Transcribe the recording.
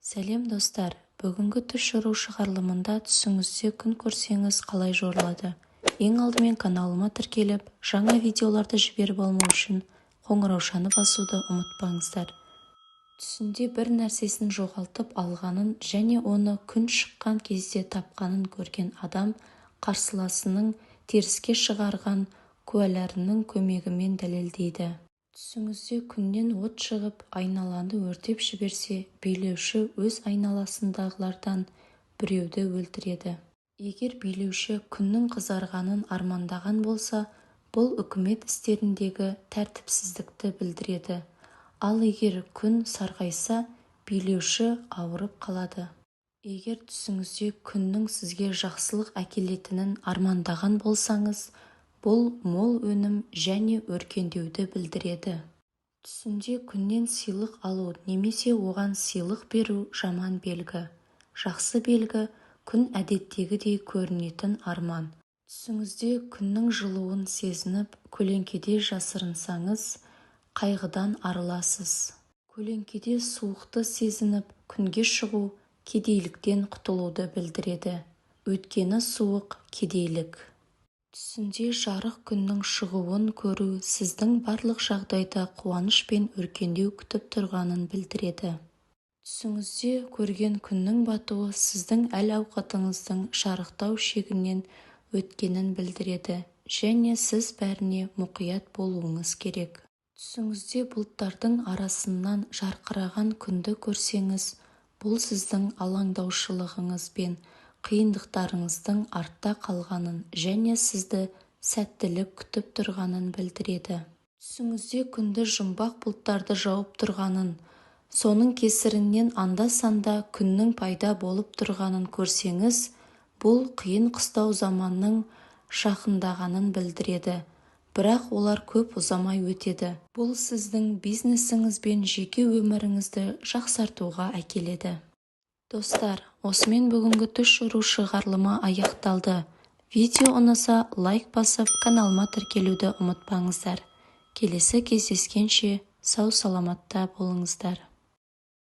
Сәлем достар, бүгінгі түс шыру шығарылымында түсіңізде күн көрсеңіз қалай жорылады? Ең алдымен каналыма тіркеліп, жаңа видеоларды жіберіп алмау үшін қоңыраушаны басуды ұмытпаңыздар. Түсінде бір нәрсесін жоғалтып алғанын және оны күн шыққан кезде тапқанын көрген адам қарсыласының теріске шығарған куәларының көмегімен дәлелдейді. Түсіңізде күннен от шығып, айналаны өртеп жіберсе, билеуші өз айналасындағылардан біреуді өлтіреді. Егер билеуші күннің қызарғанын армандаған болса, бұл үкімет істеріндегі тәртіпсіздікті білдіреді. Ал егер күн сарғайса, билеуші ауырып қалады. Егер түсіңізде күннің сізге жақсылық әкелетінін армандаған болсаңыз, бұл мол өнім және өркендеуді білдіреді. Түсінде күннен сыйлық алу немесе оған сыйлық беру жаман белгі. Жақсы белгі күн әдеттегідей көрінетін арман. Түсіңізде күннің жылуын сезініп, көлеңкеде жасырынсаңыз, қайғыдан арыласыз. Көлеңкеде суықты сезініп, күнге шығу кедейліктен құтылуды білдіреді. Өйткені суық кедейлік. Түсінде жарық күннің шығуын көру сіздің барлық жағдайда қуаныш пен өркендеу күтіп тұрғанын білдіреді. Түсіңізде көрген күннің батуы сіздің әл-ауқатыңыздың шарықтау шегінен өткенін білдіреді және сіз бәріне мұқият болуыңыз керек. Түсіңізде бұлттардың арасынан жарқыраған күнді көрсеңіз, бұл сіздің алаңдаушылығыңыз бен қиындықтарыңыздың артта қалғанын және сізді сәттілік күтіп тұрғанын білдіреді. Түсіңізде күнді жұмбақ бұлттарды жауып тұрғанын, соның кесірінен анда-санда күннің пайда болып тұрғанын көрсеңіз, бұл қиын қыстау заманның жақындағанын білдіреді. Бірақ олар көп ұзамай өтеді. Бұл сіздің бизнесіңіз бен жеке өміріңізді жақсартуға әкеледі. Достар, осымен бүгінгі түс шыру шығарылымы аяқталды. Видео ұнаса лайк басып, каналыма тіркелуді ұмытпаңыздар. Келесі кездескенше сау саламатта болыңыздар.